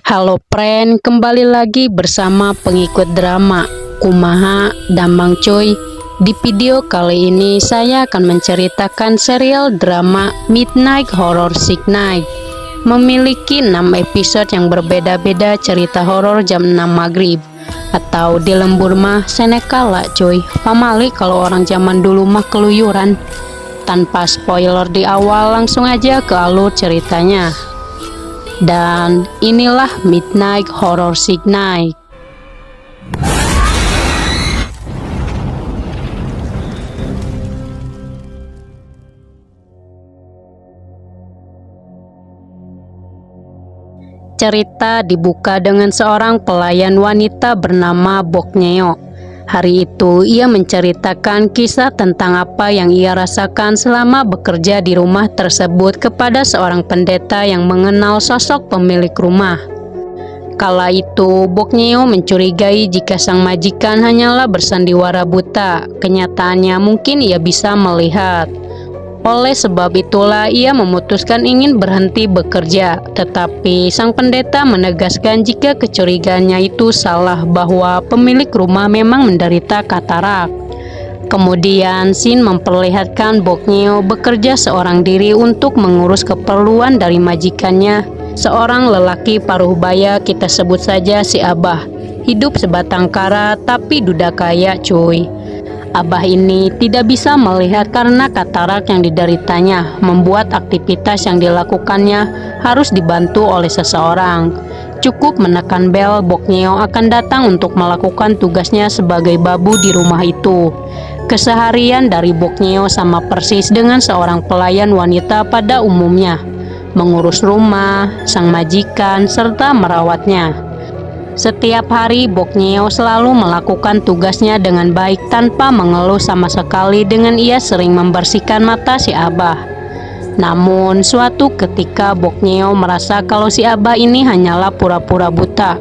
Halo friend, kembali lagi bersama pengikut drama Kumaha Damang Cuy. Di video kali ini saya akan menceritakan serial drama Midnight Horror Sick Night. Memiliki 6 episode yang berbeda-beda cerita horor jam 6 maghrib atau di lembur mah senekala cuy. Pamali kalau orang zaman dulu mah keluyuran. Tanpa spoiler di awal, langsung aja ke alur ceritanya. Dan inilah Midnight Horror Sick Night. Cerita dibuka dengan seorang pelayan wanita bernama Bokneo. Hari itu ia menceritakan kisah tentang apa yang ia rasakan selama bekerja di rumah tersebut kepada seorang pendeta yang mengenal sosok pemilik rumah. Kala itu Bokneo mencurigai jika sang majikan hanyalah bersandiwara buta. Kenyataannya mungkin ia bisa melihat. Oleh sebab itulah ia memutuskan ingin berhenti bekerja, tetapi sang pendeta menegaskan jika kecurigaannya itu salah, bahwa pemilik rumah memang menderita katarak. Kemudian Shin memperlihatkan Bokneo bekerja seorang diri untuk mengurus keperluan dari majikannya, seorang lelaki paruh baya, kita sebut saja si Abah. Hidup sebatang kara tapi duda kaya cuy. Abah ini tidak bisa melihat karena katarak yang dideritanya, membuat aktivitas yang dilakukannya harus dibantu oleh seseorang. Cukup menekan bel, Bokneo akan datang untuk melakukan tugasnya sebagai babu di rumah itu. Keseharian dari Bokneo sama persis dengan seorang pelayan wanita pada umumnya, mengurus rumah, sang majikan, serta merawatnya. Setiap hari Bokneo selalu melakukan tugasnya dengan baik tanpa mengeluh sama sekali dengan ia sering membersihkan mata si Abah. Namun suatu ketika Bokneo merasa kalau si Abah ini hanyalah pura-pura buta.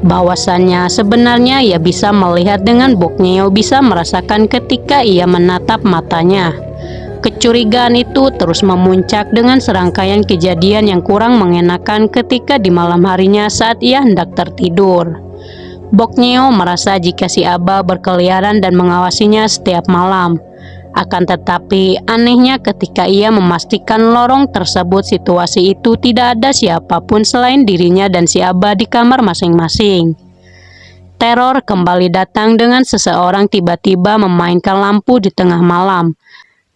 Bahwasannya sebenarnya ia bisa melihat dengan Bokneo bisa merasakan ketika ia menatap matanya. Kecurigaan itu terus memuncak dengan serangkaian kejadian yang kurang mengenakan ketika di malam harinya saat ia hendak tertidur. Bokneo merasa jika si Abah berkeliaran dan mengawasinya setiap malam. Akan tetapi anehnya ketika ia memastikan lorong tersebut situasi itu tidak ada siapapun selain dirinya dan si Abah di kamar masing-masing. Teror kembali datang dengan seseorang tiba-tiba memainkan lampu di tengah malam.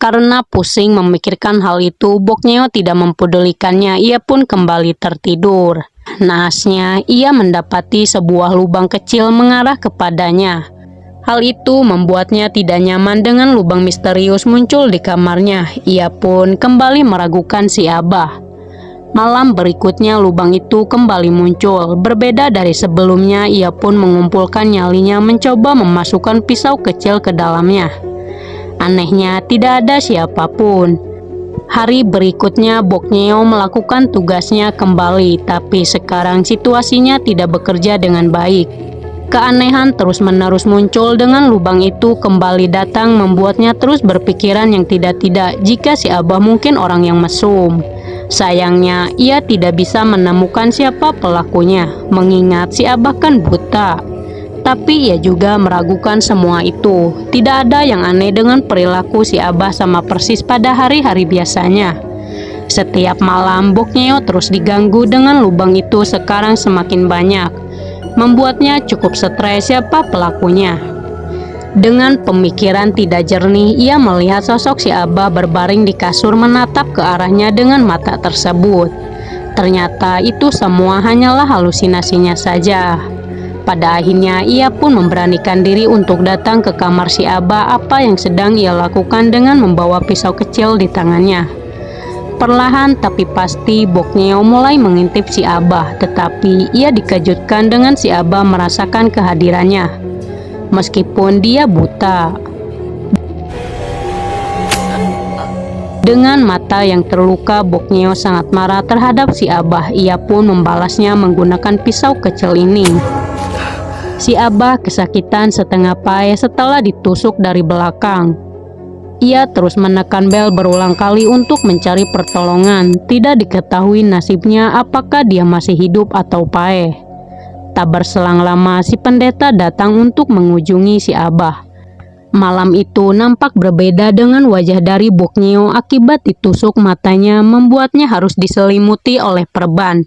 Karena pusing memikirkan hal itu, Bokneo tidak mempedulikannya, ia pun kembali tertidur. Naasnya, ia mendapati sebuah lubang kecil mengarah kepadanya. Hal itu membuatnya tidak nyaman dengan lubang misterius muncul di kamarnya. Ia pun kembali meragukan si Abah. Malam berikutnya lubang itu kembali muncul. Berbeda dari sebelumnya, ia pun mengumpulkan nyalinya mencoba memasukkan pisau kecil ke dalamnya. Anehnya tidak ada siapapun. Hari berikutnya Bokneo melakukan tugasnya kembali, tapi sekarang situasinya tidak bekerja dengan baik. Keanehan terus-menerus muncul dengan lubang itu kembali datang, membuatnya terus berpikiran yang tidak-tidak jika si Abah mungkin orang yang mesum. Sayangnya ia tidak bisa menemukan siapa pelakunya, mengingat si Abah kan buta. Tapi ia juga meragukan semua itu. Tidak ada yang aneh dengan perilaku si Abah sama persis pada hari-hari biasanya. Setiap malam Bokneo terus diganggu dengan lubang itu sekarang semakin banyak. Membuatnya cukup stres siapa pelakunya. Dengan pemikiran tidak jernih, ia melihat sosok si Abah berbaring di kasur menatap ke arahnya dengan mata tersebut. Ternyata itu semua hanyalah halusinasinya saja. Pada akhirnya ia pun memberanikan diri untuk datang ke kamar si Abah. Apa yang sedang ia lakukan dengan membawa pisau kecil di tangannya. Perlahan tapi pasti Bokneo mulai mengintip si Abah, tetapi ia dikejutkan dengan si Abah merasakan kehadirannya. Meskipun dia buta. Dengan mata yang terluka, Bokneo sangat marah terhadap si Abah. Ia pun membalasnya menggunakan pisau kecil ini. Si Abah kesakitan setengah pae setelah ditusuk dari belakang. Ia terus menekan bel berulang kali untuk mencari pertolongan. Tidak diketahui nasibnya apakah dia masih hidup atau paeh. Tak berselang lama si pendeta datang untuk mengunjungi si Abah. Malam itu nampak berbeda dengan wajah dari Boknyew akibat ditusuk matanya membuatnya harus diselimuti oleh perban.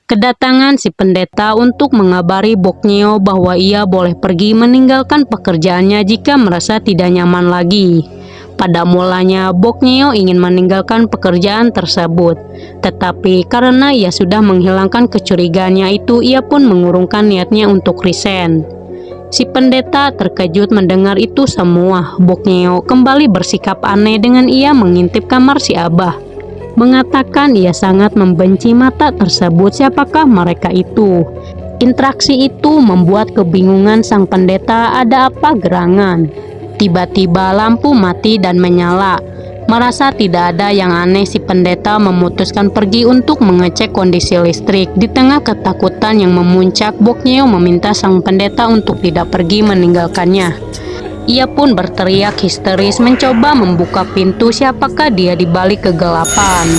Kedatangan si pendeta untuk mengabari Boknyew bahwa ia boleh pergi meninggalkan pekerjaannya jika merasa tidak nyaman lagi. Pada mulanya Boknyew ingin meninggalkan pekerjaan tersebut, tetapi karena ia sudah menghilangkan kecurigaannya itu, ia pun mengurungkan niatnya untuk resign. Si pendeta terkejut mendengar itu semua. Boknyew kembali bersikap aneh dengan ia mengintip kamar si Abah, mengatakan ia sangat membenci mata tersebut. Siapakah mereka itu? Interaksi itu membuat kebingungan sang pendeta, ada apa gerangan. Tiba-tiba lampu mati dan menyala. Merasa tidak ada yang aneh, si pendeta memutuskan pergi untuk mengecek kondisi listrik. Di tengah ketakutan yang memuncak, Boknyew meminta sang pendeta untuk tidak pergi meninggalkannya. Ia pun berteriak histeris mencoba membuka pintu. Siapakah dia di balik kegelapan?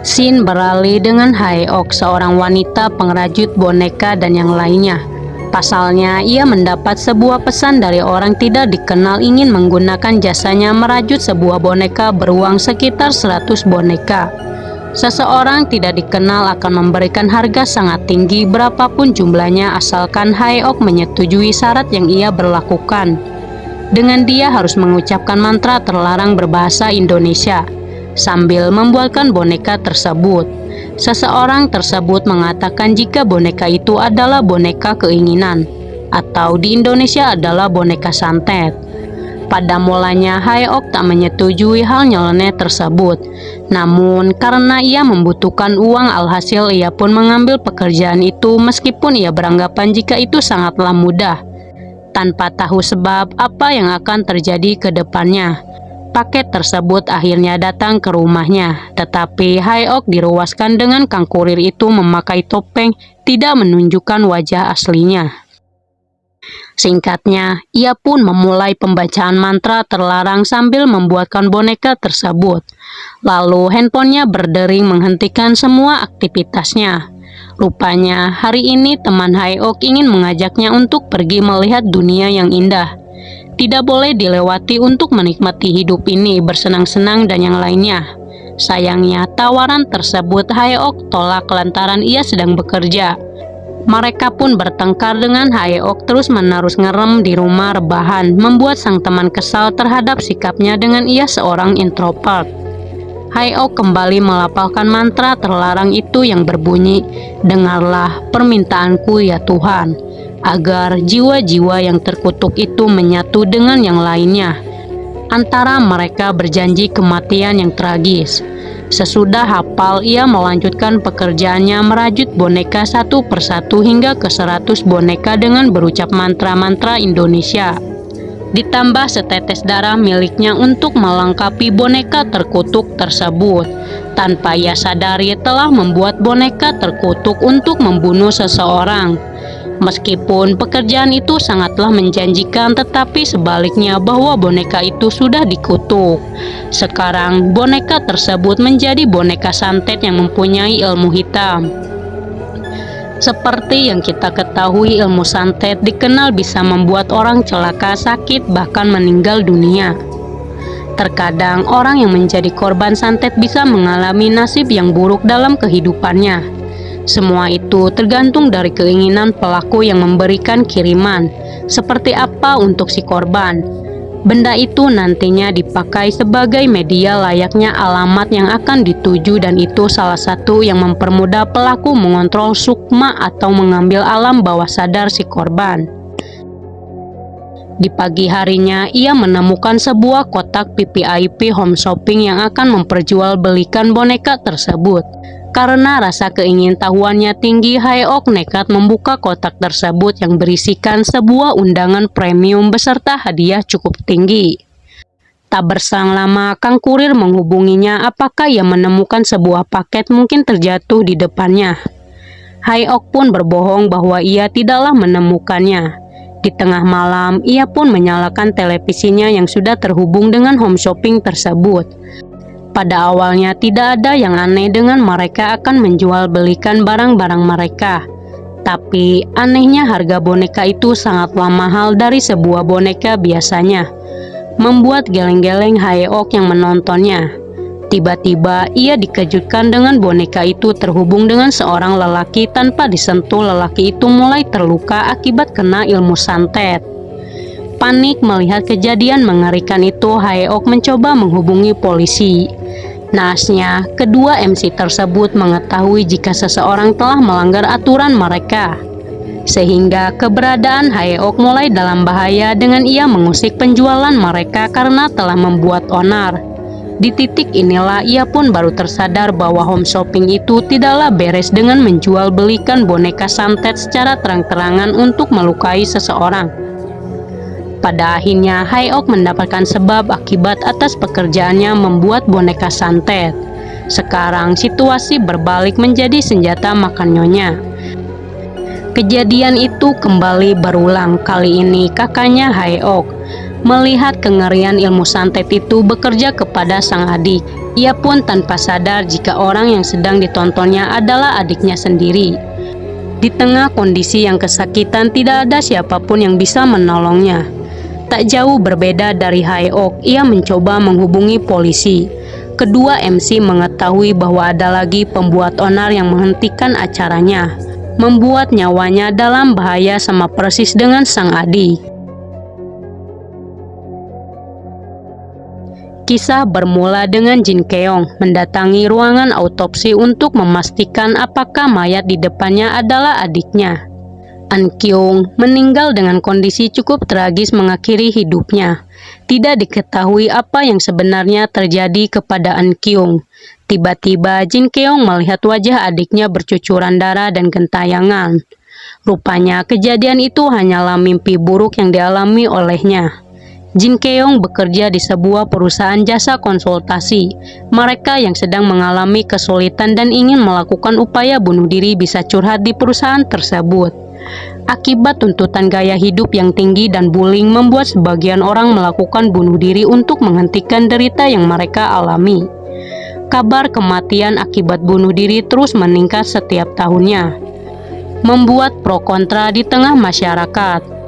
Scene beralih dengan Haeok, seorang wanita pengrajut boneka dan yang lainnya. Pasalnya, ia mendapat sebuah pesan dari orang tidak dikenal ingin menggunakan jasanya merajut sebuah boneka beruang sekitar 100 boneka. Seseorang tidak dikenal akan memberikan harga sangat tinggi berapapun jumlahnya asalkan Haeok menyetujui syarat yang ia berlakukan. Dengan dia harus mengucapkan mantra terlarang berbahasa Indonesia sambil membuatkan boneka tersebut. Seseorang tersebut mengatakan jika boneka itu adalah boneka keinginan, atau di Indonesia adalah boneka santet. Pada mulanya Haeok tak menyetujui hal nyeleneh tersebut. Namun karena ia membutuhkan uang, alhasil ia pun mengambil pekerjaan itu meskipun ia beranggapan jika itu sangatlah mudah, tanpa tahu sebab apa yang akan terjadi ke depannya. Paket tersebut akhirnya datang ke rumahnya, tetapi Haeok diruaskan dengan kang kurir itu memakai topeng, tidak menunjukkan wajah aslinya. Singkatnya, ia pun memulai pembacaan mantra terlarang sambil membuatkan boneka tersebut. Lalu handphonenya berdering menghentikan semua aktivitasnya. Rupanya hari ini teman Haeok ingin mengajaknya untuk pergi melihat dunia yang indah. Tidak boleh dilewati untuk menikmati hidup ini, bersenang-senang dan yang lainnya. Sayangnya tawaran tersebut Haeok tolak lantaran ia sedang bekerja. Mereka pun bertengkar dengan Haeok terus-menerus ngerem di rumah rebahan, membuat sang teman kesal terhadap sikapnya dengan ia seorang introvert. Haeok kembali melafalkan mantra terlarang itu yang berbunyi, "Dengarlah permintaanku ya Tuhan," agar jiwa-jiwa yang terkutuk itu menyatu dengan yang lainnya. Antara mereka berjanji kematian yang tragis. Sesudah hafal, ia melanjutkan pekerjaannya merajut boneka satu persatu hingga ke 100 boneka dengan berucap mantra-mantra Indonesia. Ditambah setetes darah miliknya untuk melengkapi boneka terkutuk tersebut. Tanpa ia sadari telah membuat boneka terkutuk untuk membunuh seseorang. Meskipun pekerjaan itu sangatlah menjanjikan, tetapi sebaliknya bahwa boneka itu sudah dikutuk. Sekarang boneka tersebut menjadi boneka santet yang mempunyai ilmu hitam. Seperti yang kita ketahui, ilmu santet dikenal bisa membuat orang celaka, sakit, bahkan meninggal dunia. Terkadang orang yang menjadi korban santet bisa mengalami nasib yang buruk dalam kehidupannya. Semua itu tergantung dari keinginan pelaku yang memberikan kiriman, seperti apa untuk si korban. Benda itu nantinya dipakai sebagai media layaknya alamat yang akan dituju, dan itu salah satu yang mempermudah pelaku mengontrol sukma atau mengambil alam bawah sadar si korban. Di pagi harinya, ia menemukan sebuah kotak VVIP home shopping yang akan memperjualbelikan boneka tersebut. Karena rasa keingintahuannya tinggi, Haeok nekat membuka kotak tersebut yang berisikan sebuah undangan premium beserta hadiah cukup tinggi. Tak berselang lama, kang kurir menghubunginya apakah ia menemukan sebuah paket mungkin terjatuh di depannya. Haeok pun berbohong bahwa ia tidaklah menemukannya. Di tengah malam, ia pun menyalakan televisinya yang sudah terhubung dengan home shopping tersebut. Pada awalnya tidak ada yang aneh dengan mereka akan menjual belikan barang-barang mereka. Tapi anehnya harga boneka itu sangatlah mahal dari sebuah boneka biasanya, membuat geleng-geleng Haeok yang menontonnya. Tiba-tiba ia dikejutkan dengan boneka itu terhubung dengan seorang lelaki. Tanpa disentuh, lelaki itu mulai terluka akibat kena ilmu santet. Panik melihat kejadian mengerikan itu, Haeok mencoba menghubungi polisi. Naasnya, kedua MC tersebut mengetahui jika seseorang telah melanggar aturan mereka, sehingga keberadaan Haeok mulai dalam bahaya dengan ia mengusik penjualan mereka karena telah membuat onar. Di titik inilah ia pun baru tersadar bahwa home shopping itu tidaklah beres dengan menjual belikan boneka santet secara terang-terangan untuk melukai seseorang. Pada akhirnya Haeok mendapatkan sebab akibat atas pekerjaannya membuat boneka santet. Sekarang situasi berbalik menjadi senjata makan nyonya. Kejadian itu kembali berulang. Kali ini kakaknya Haeok melihat kengerian ilmu santet itu bekerja kepada sang adik. Ia pun tanpa sadar jika orang yang sedang ditontonnya adalah adiknya sendiri. Di tengah kondisi yang kesakitan, tidak ada siapapun yang bisa menolongnya. Tak jauh berbeda dari Haeok, ia mencoba menghubungi polisi. Kedua MC mengetahui bahwa ada lagi pembuat onar yang menghentikan acaranya, membuat nyawanya dalam bahaya sama persis dengan sang adik. Kisah bermula dengan Jin Keong mendatangi ruangan autopsi untuk memastikan apakah mayat di depannya adalah adiknya. An Kyung meninggal dengan kondisi cukup tragis mengakhiri hidupnya. Tidak diketahui apa yang sebenarnya terjadi kepada An Kyung. Tiba-tiba Jin Keong melihat wajah adiknya bercucuran darah dan gentayangan. Rupanya kejadian itu hanyalah mimpi buruk yang dialami olehnya. Jin Keong bekerja di sebuah perusahaan jasa konsultasi. Mereka yang sedang mengalami kesulitan dan ingin melakukan upaya bunuh diri bisa curhat di perusahaan tersebut. Akibat tuntutan gaya hidup yang tinggi dan bullying membuat sebagian orang melakukan bunuh diri untuk menghentikan derita yang mereka alami. Kabar kematian akibat bunuh diri terus meningkat setiap tahunnya, membuat pro kontra di tengah masyarakat.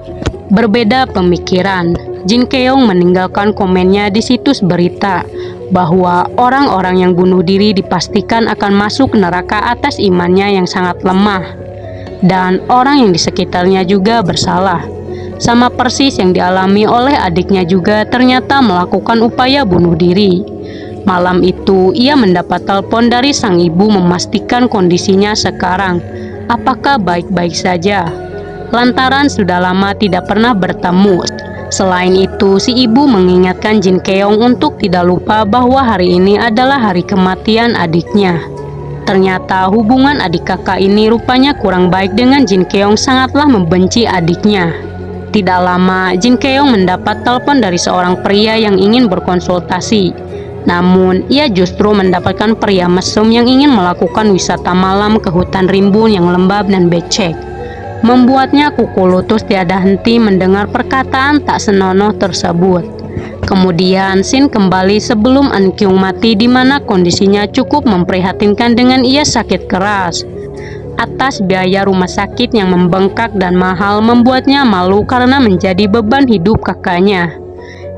Berbeda pemikiran, Jin Keong meninggalkan komennya di situs berita bahwa orang-orang yang bunuh diri dipastikan akan masuk neraka atas imannya yang sangat lemah, dan orang yang di sekitarnya juga bersalah. Sama persis yang dialami oleh adiknya juga ternyata melakukan upaya bunuh diri. Malam itu ia mendapat telepon dari sang ibu memastikan kondisinya sekarang apakah baik-baik saja, lantaran sudah lama tidak pernah bertemu. Selain itu, si ibu mengingatkan Jin Keong untuk tidak lupa bahwa hari ini adalah hari kematian adiknya. Ternyata hubungan adik kakak ini rupanya kurang baik dengan Jin Keong sangatlah membenci adiknya. Tidak lama, Jin Keong mendapat telepon dari seorang pria yang ingin berkonsultasi. Namun, ia justru mendapatkan pria mesum yang ingin melakukan wisata malam ke hutan rimbun yang lembab dan becek. Membuatnya kuku lutut tiada henti mendengar perkataan tak senonoh tersebut. Kemudian scene kembali sebelum An Kyung mati, di mana kondisinya cukup memprihatinkan dengan ia sakit keras. Atas biaya rumah sakit yang membengkak dan mahal membuatnya malu karena menjadi beban hidup kakaknya.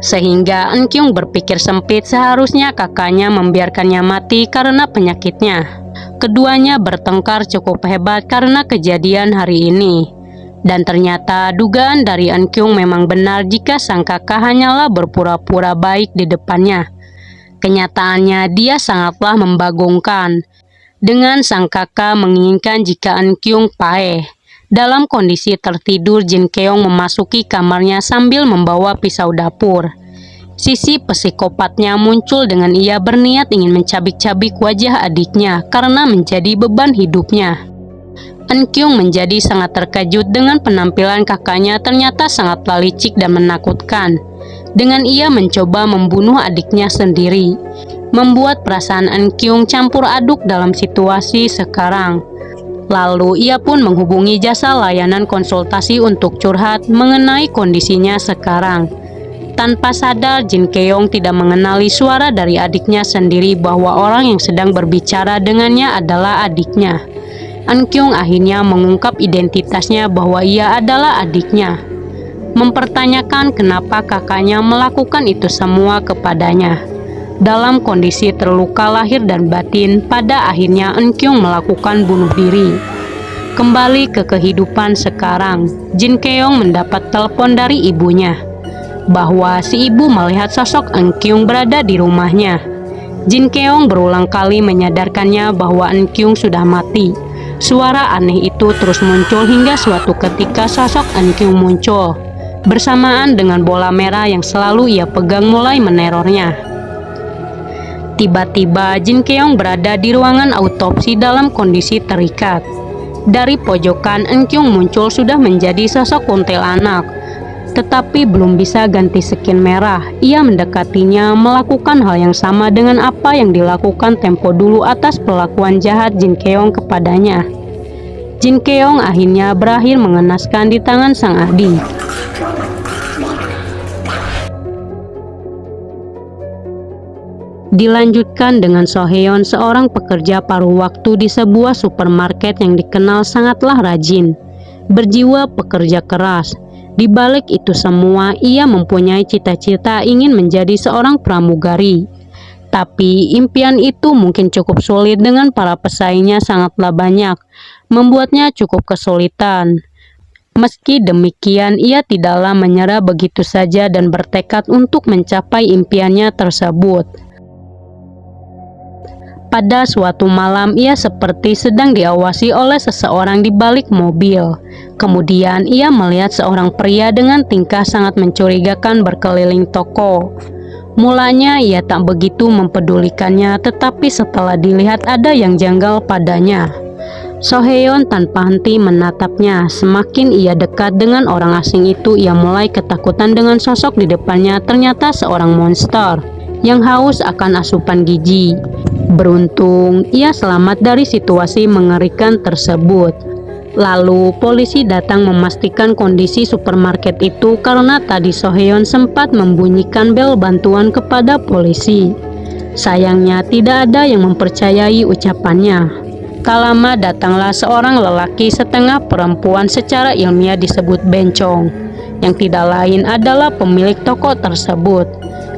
Sehingga An Kyung berpikir sempit, seharusnya kakaknya membiarkannya mati karena penyakitnya. Keduanya bertengkar cukup hebat karena kejadian hari ini. Dan ternyata dugaan dari An Kyung memang benar jika sang kakak hanyalah berpura-pura baik di depannya. Kenyataannya dia sangatlah membagongkan. Dengan sang kakak menginginkan jika An Kyung paeh. Dalam kondisi tertidur, Jin Keong memasuki kamarnya sambil membawa pisau dapur. Sisi psikopatnya muncul dengan ia berniat ingin mencabik-cabik wajah adiknya karena menjadi beban hidupnya. An Kyung menjadi sangat terkejut dengan penampilan kakaknya, ternyata sangatlah licik dan menakutkan. Dengan ia mencoba membunuh adiknya sendiri, membuat perasaan An Kyung campur aduk dalam situasi sekarang. Lalu ia pun menghubungi jasa layanan konsultasi untuk curhat mengenai kondisinya sekarang. Tanpa sadar, Jin Keong tidak mengenali suara dari adiknya sendiri bahwa orang yang sedang berbicara dengannya adalah adiknya. An Kyung akhirnya mengungkap identitasnya bahwa ia adalah adiknya, mempertanyakan kenapa kakaknya melakukan itu semua kepadanya. Dalam kondisi terluka lahir dan batin, pada akhirnya An Kyung melakukan bunuh diri. Kembali ke kehidupan sekarang, Jin Keong mendapat telepon dari ibunya bahwa si ibu melihat sosok An Kyung berada di rumahnya. Jin Keong berulang kali menyadarkannya bahwa An Kyung sudah mati. Suara aneh itu terus muncul hingga suatu ketika sosok An Kyung muncul bersamaan dengan bola merah yang selalu ia pegang mulai menerornya. Tiba-tiba Jin Keong berada di ruangan autopsi dalam kondisi terikat. Dari pojokan, An Kyung muncul sudah menjadi sosok kuntilanak, tetapi belum bisa ganti skin merah. Ia mendekatinya, melakukan hal yang sama dengan apa yang dilakukan tempo dulu atas perlakuan jahat Jin Keong kepadanya. Jin Keong akhirnya berakhir mengenaskan di tangan sang adik. Dilanjutkan dengan So Heon, seorang pekerja paruh waktu di sebuah supermarket yang dikenal sangatlah rajin, berjiwa pekerja keras. Di balik itu semua, ia mempunyai cita-cita ingin menjadi seorang pramugari. Tapi impian itu mungkin cukup sulit dengan para pesaingnya sangatlah banyak, membuatnya cukup kesulitan. Meski demikian, ia tidaklah menyerah begitu saja dan bertekad untuk mencapai impiannya tersebut. Pada suatu malam, ia seperti sedang diawasi oleh seseorang di balik mobil. Kemudian ia melihat seorang pria dengan tingkah sangat mencurigakan berkeliling toko. Mulanya ia tak begitu mempedulikannya, tetapi setelah dilihat ada yang janggal padanya. So Heon tanpa henti menatapnya. Semakin ia dekat dengan orang asing itu, ia mulai ketakutan dengan sosok di depannya. Ternyata seorang monster yang haus akan asupan gizi. Beruntung, ia selamat dari situasi mengerikan tersebut. Lalu, polisi datang memastikan kondisi supermarket itu karena tadi So Heon sempat membunyikan bel bantuan kepada polisi. Sayangnya, tidak ada yang mempercayai ucapannya. Tak lama datanglah seorang lelaki setengah perempuan, secara ilmiah disebut bencong, yang tidak lain adalah pemilik toko tersebut.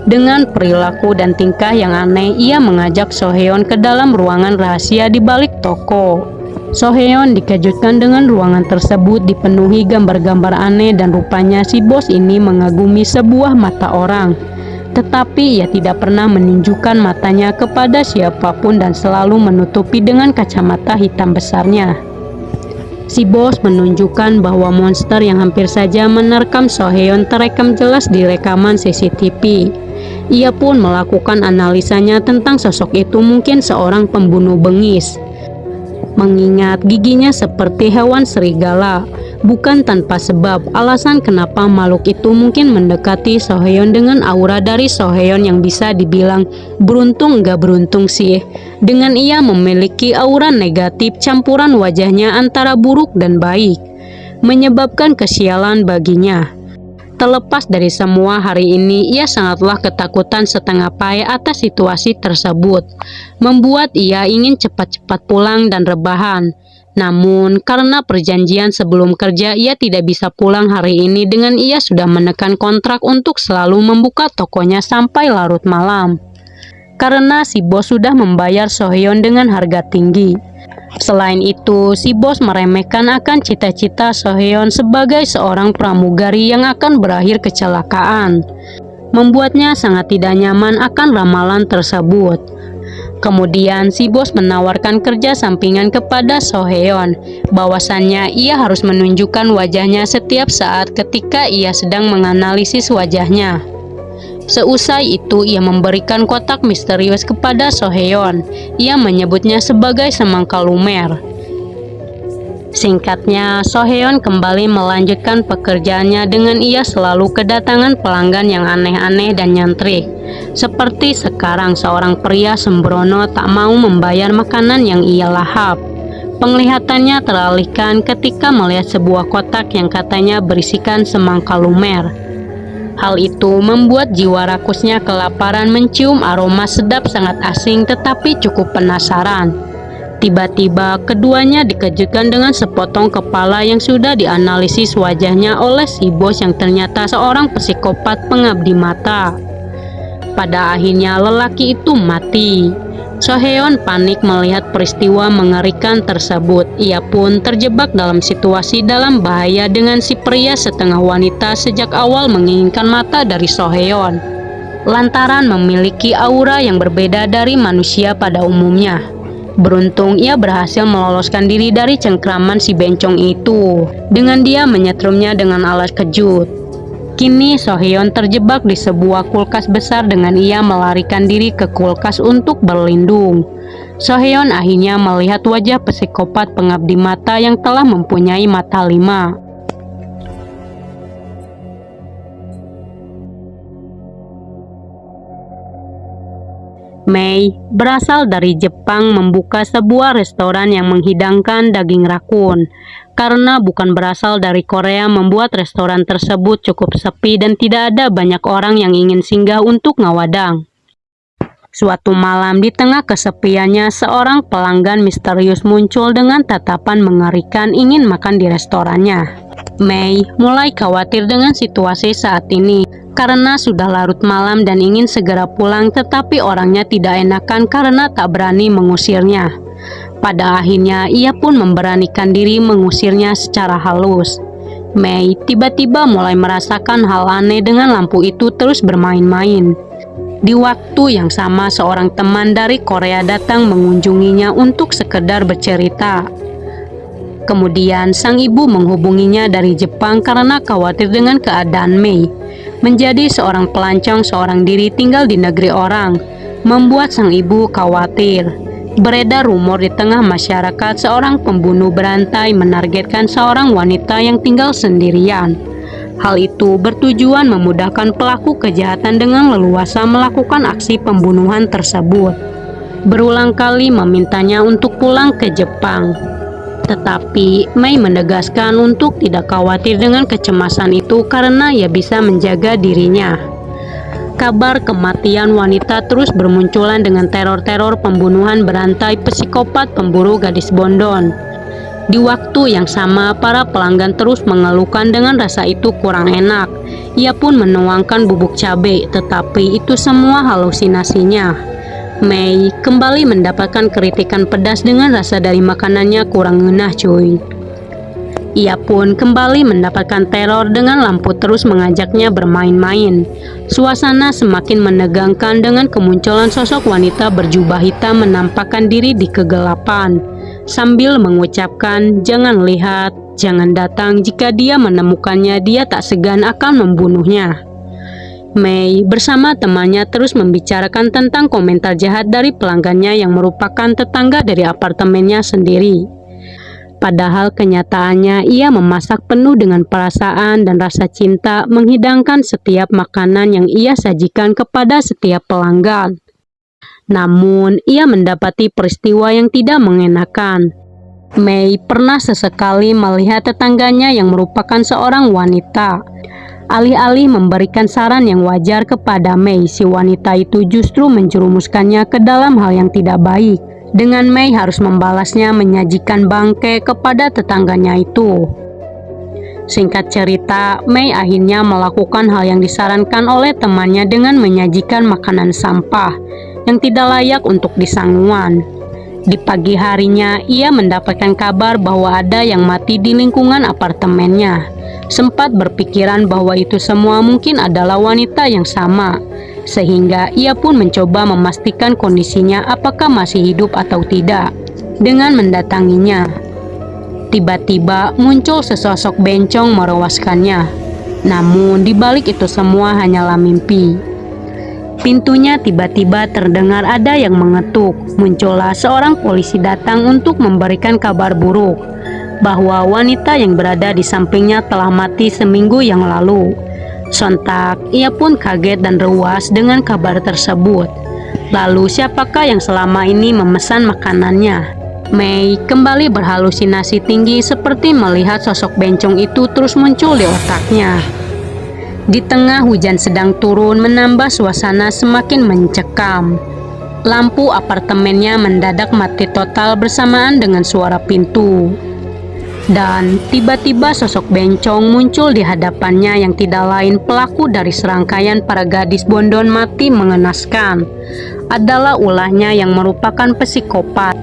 Dengan perilaku dan tingkah yang aneh, ia mengajak So Heon ke dalam ruangan rahasia di balik toko. So Heon dikejutkan dengan ruangan tersebut dipenuhi gambar-gambar aneh dan rupanya si bos ini mengagumi sebuah mata orang. Tetapi ia tidak pernah menunjukkan matanya kepada siapapun dan selalu menutupi dengan kacamata hitam besarnya. Si bos menunjukkan bahwa monster yang hampir saja menerkam So Heon terekam jelas di rekaman CCTV. Ia pun melakukan analisanya tentang sosok itu, mungkin seorang pembunuh bengis. Mengingat giginya seperti hewan serigala, bukan tanpa sebab alasan kenapa makhluk itu mungkin mendekati So Heon dengan aura dari So Heon yang bisa dibilang beruntung nggak beruntung sih. Dengan ia memiliki aura negatif, campuran wajahnya antara buruk dan baik, menyebabkan kesialan baginya. Terlepas dari semua, hari ini ia sangatlah ketakutan setengah pai atas situasi tersebut, membuat ia ingin cepat-cepat pulang dan rebahan. Namun, karena perjanjian sebelum kerja, ia tidak bisa pulang hari ini dengan ia sudah menekan kontrak untuk selalu membuka tokonya sampai larut malam. Karena si bos sudah membayar So Heon dengan harga tinggi. Selain itu, si bos meremehkan akan cita-cita So Heon sebagai seorang pramugari yang akan berakhir kecelakaan, membuatnya sangat tidak nyaman akan ramalan tersebut. Kemudian si bos menawarkan kerja sampingan kepada So Heon, bahwasannya ia harus menunjukkan wajahnya setiap saat ketika ia sedang menganalisis wajahnya. Seusai itu, ia memberikan kotak misterius kepada So Heon. Ia menyebutnya sebagai semangka lumer. Singkatnya, So Heon kembali melanjutkan pekerjaannya dengan ia selalu kedatangan pelanggan yang aneh-aneh dan nyentrik. Seperti sekarang, seorang pria sembrono tak mau membayar makanan yang ia lahap. Penglihatannya teralihkan ketika melihat sebuah kotak yang katanya berisikan semangka lumer. Hal itu membuat jiwa rakusnya kelaparan mencium aroma sedap sangat asing tetapi cukup penasaran. Tiba-tiba keduanya dikejutkan dengan sepotong kepala yang sudah dianalisis wajahnya oleh si bos yang ternyata seorang psikopat pengabdi mata. Pada akhirnya lelaki itu mati. Soheon panik melihat peristiwa mengerikan tersebut. Ia pun terjebak dalam situasi dalam bahaya dengan si pria setengah wanita sejak awal menginginkan mata dari Soheon. Lantaran memiliki aura yang berbeda dari manusia pada umumnya. Beruntung ia berhasil meloloskan diri dari cengkraman si bencong itu dengan dia menyetrumnya dengan alat kejut. Kini Soheon terjebak di sebuah kulkas besar dengan ia melarikan diri ke kulkas untuk berlindung. Soheon akhirnya melihat wajah psikopat pengabdi mata yang telah mempunyai mata 5. Mei berasal dari Jepang membuka sebuah restoran yang menghidangkan daging rakun. Karena bukan berasal dari Korea, membuat restoran tersebut cukup sepi dan tidak ada banyak orang yang ingin singgah untuk ngawadang. Suatu malam di tengah kesepiannya, seorang pelanggan misterius muncul dengan tatapan mengerikan ingin makan di restorannya. Mei mulai khawatir dengan situasi saat ini. Karena sudah larut malam dan ingin segera pulang, tetapi orangnya tidak enakan karena tak berani mengusirnya. Pada akhirnya ia pun memberanikan diri mengusirnya secara halus. Mei tiba-tiba mulai merasakan hal aneh dengan lampu itu terus bermain-main. Di waktu yang sama seorang teman dari Korea datang mengunjunginya untuk sekedar bercerita. Kemudian sang ibu menghubunginya dari Jepang karena khawatir dengan keadaan Mei. Menjadi seorang pelancong seorang diri tinggal di negeri orang membuat sang ibu khawatir. Beredar rumor di tengah masyarakat seorang pembunuh berantai menargetkan seorang wanita yang tinggal sendirian. Hal itu bertujuan memudahkan pelaku kejahatan dengan leluasa melakukan aksi pembunuhan tersebut. Berulang kali memintanya untuk pulang ke Jepang. Tetapi Mei menegaskan untuk tidak khawatir dengan kecemasan itu karena ia bisa menjaga dirinya. Kabar kematian wanita terus bermunculan dengan teror-teror pembunuhan berantai psikopat pemburu gadis Bondon. Di waktu yang sama, para pelanggan terus mengeluhkan dengan rasa itu kurang enak. Ia pun menuangkan bubuk cabai, tetapi itu semua halusinasinya. Mei kembali mendapatkan kritikan pedas dengan rasa dari makanannya kurang ngenah cuy. Ia pun kembali mendapatkan teror dengan lampu terus mengajaknya bermain-main. Suasana semakin menegangkan dengan kemunculan sosok wanita berjubah hitam menampakkan diri di kegelapan. Sambil mengucapkan, "Jangan lihat, jangan datang, jika dia menemukannya dia tak segan akan membunuhnya." Mei bersama temannya terus membicarakan tentang komentar jahat dari pelanggannya yang merupakan tetangga dari apartemennya sendiri. Padahal kenyataannya ia memasak penuh dengan perasaan dan rasa cinta, menghidangkan setiap makanan yang ia sajikan kepada setiap pelanggan. Namun, ia mendapati peristiwa yang tidak mengenakan. Mei pernah sesekali melihat tetangganya yang merupakan seorang wanita. Alih-alih memberikan saran yang wajar kepada Mei, si wanita itu justru menjerumuskannya ke dalam hal yang tidak baik. Dengan Mei harus membalasnya menyajikan bangke kepada tetangganya itu. Singkat cerita, Mei akhirnya melakukan hal yang disarankan oleh temannya dengan menyajikan makanan sampah yang tidak layak untuk disangguan. Di pagi harinya, ia mendapatkan kabar bahwa ada yang mati di lingkungan apartemennya. Sempat berpikiran bahwa itu semua mungkin adalah wanita yang sama, sehingga ia pun mencoba memastikan kondisinya apakah masih hidup atau tidak. Dengan mendatanginya, tiba-tiba muncul sesosok bencong merewaskannya. Namun di balik itu semua hanyalah mimpi. Pintunya tiba-tiba terdengar ada yang mengetuk. Muncullah seorang polisi datang untuk memberikan kabar buruk bahwa wanita yang berada di sampingnya telah mati seminggu yang lalu. Sontak, ia pun kaget dan ruas dengan kabar tersebut. Lalu siapakah yang selama ini memesan makanannya? Mei kembali berhalusinasi tinggi seperti melihat sosok bencong itu terus muncul di otaknya. Di tengah hujan sedang turun menambah suasana semakin mencekam. Lampu apartemennya mendadak mati total bersamaan dengan suara pintu. Dan tiba-tiba sosok bencong muncul di hadapannya yang tidak lain pelaku dari serangkaian para gadis bondon mati mengenaskan. Adalah ulahnya yang merupakan psikopat.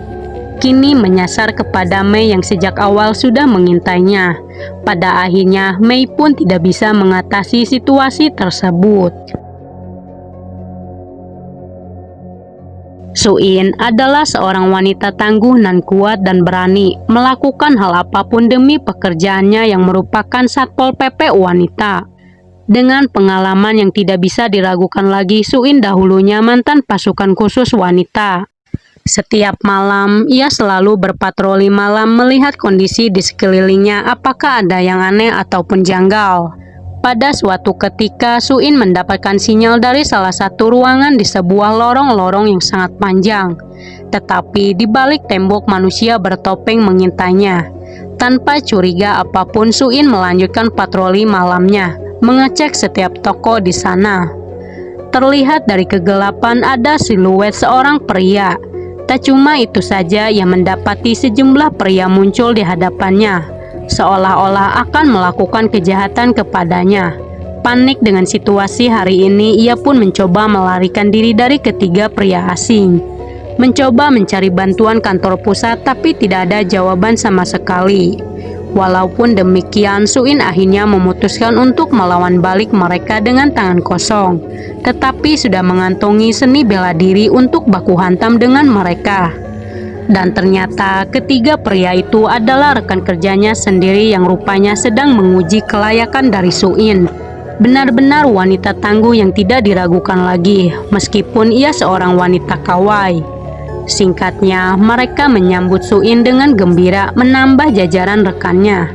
Kini menyasar kepada Mei yang sejak awal sudah mengintainya. Pada akhirnya Mei pun tidak bisa mengatasi situasi tersebut. Su-in adalah seorang wanita tangguh nan kuat dan berani melakukan hal apapun demi pekerjaannya yang merupakan Satpol PP wanita. Dengan pengalaman yang tidak bisa diragukan lagi, Su-in dahulunya mantan pasukan khusus wanita. Setiap malam, ia selalu berpatroli malam melihat kondisi di sekelilingnya apakah ada yang aneh ataupun janggal. Pada suatu ketika, Su-in mendapatkan sinyal dari salah satu ruangan di sebuah lorong-lorong yang sangat panjang. Tetapi di balik tembok manusia bertopeng mengintainya. Tanpa curiga apapun, Su-in melanjutkan patroli malamnya, mengecek setiap toko di sana. Terlihat dari kegelapan ada siluet seorang pria. Tak cuma itu saja, ia mendapati sejumlah pria muncul di hadapannya, seolah-olah akan melakukan kejahatan kepadanya. Panik dengan situasi hari ini, ia pun mencoba melarikan diri dari ketiga pria asing. Mencoba mencari bantuan kantor pusat, tapi tidak ada jawaban sama sekali. Walaupun demikian, Su-in akhirnya memutuskan untuk melawan balik mereka dengan tangan kosong. Tetapi sudah mengantongi seni bela diri untuk baku hantam dengan mereka. Dan ternyata ketiga pria itu adalah rekan kerjanya sendiri yang rupanya sedang menguji kelayakan dari Su-in. Benar-benar wanita tangguh yang tidak diragukan lagi, meskipun ia seorang wanita kawai. Singkatnya, mereka menyambut Su-in dengan gembira menambah jajaran rekannya.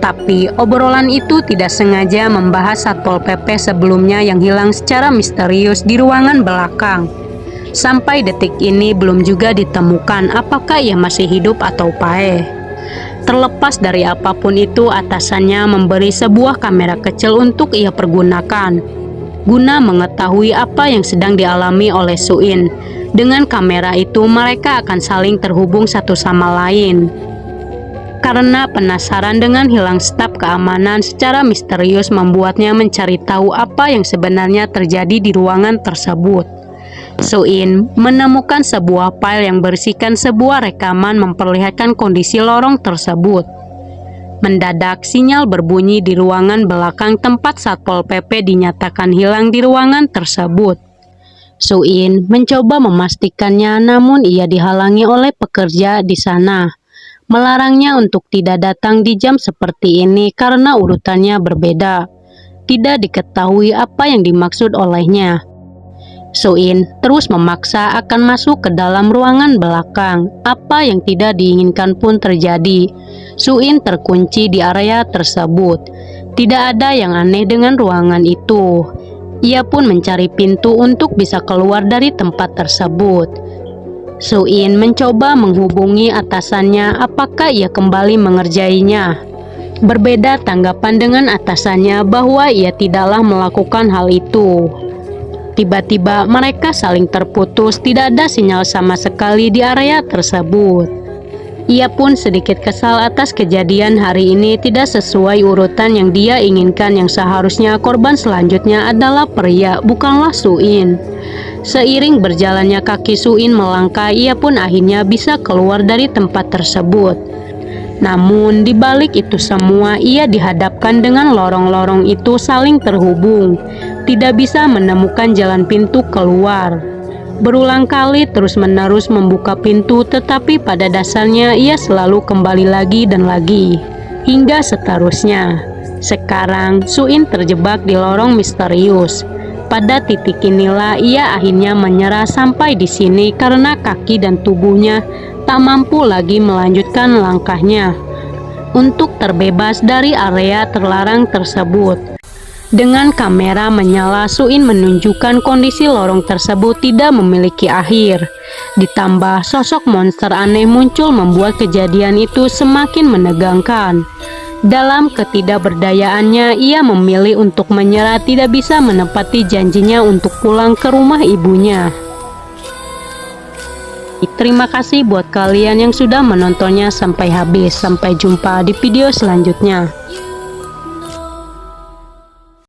Tapi obrolan itu tidak sengaja membahas Satpol PP sebelumnya yang hilang secara misterius di ruangan belakang. Sampai detik ini belum juga ditemukan apakah ia masih hidup atau paeh. Terlepas dari apapun itu, atasannya memberi sebuah kamera kecil untuk ia pergunakan, guna mengetahui apa yang sedang dialami oleh Su-in. Dengan kamera itu mereka akan saling terhubung satu sama lain. Karena penasaran dengan hilang staf keamanan secara misterius membuatnya mencari tahu apa yang sebenarnya terjadi di ruangan tersebut. Su-in menemukan sebuah file yang berisikan sebuah rekaman memperlihatkan kondisi lorong tersebut. Mendadak sinyal berbunyi di ruangan belakang tempat Satpol PP dinyatakan hilang di ruangan tersebut. Su-in mencoba memastikannya, namun ia dihalangi oleh pekerja di sana, melarangnya untuk tidak datang di jam seperti ini karena urutannya berbeda. Tidak diketahui apa yang dimaksud olehnya. Su-in terus memaksa akan masuk ke dalam ruangan belakang. Apa yang tidak diinginkan pun terjadi. Su-in terkunci di area tersebut. Tidak ada yang aneh dengan ruangan itu. Ia pun mencari pintu untuk bisa keluar dari tempat tersebut. Su-in mencoba menghubungi atasannya apakah ia kembali mengerjainya. Berbeda tanggapan dengan atasannya bahwa ia tidaklah melakukan hal itu. Tiba-tiba mereka saling terputus, tidak ada sinyal sama sekali di area tersebut. Ia pun sedikit kesal atas kejadian hari ini tidak sesuai urutan yang dia inginkan, yang seharusnya korban selanjutnya adalah pria, bukanlah Su-in. Seiring berjalannya kaki Su-in melangkah, ia pun akhirnya bisa keluar dari tempat tersebut. Namun di balik itu semua, ia dihadapkan dengan lorong-lorong itu saling terhubung. Tidak bisa menemukan jalan pintu keluar. Berulang kali terus-menerus membuka pintu, tetapi pada dasarnya ia selalu kembali lagi dan lagi, hingga seterusnya. Sekarang Su-in terjebak di lorong misterius. Pada titik inilah ia akhirnya menyerah sampai di sini karena kaki dan tubuhnya tak mampu lagi melanjutkan langkahnya untuk terbebas dari area terlarang tersebut. Dengan kamera menyala, Suin menunjukkan kondisi lorong tersebut tidak memiliki akhir. Ditambah sosok monster aneh muncul membuat kejadian itu semakin menegangkan. Dalam ketidakberdayaannya, ia memilih untuk menyerah, tidak bisa menepati janjinya untuk pulang ke rumah ibunya. Terima kasih buat kalian yang sudah menontonnya sampai habis. Sampai jumpa di video selanjutnya.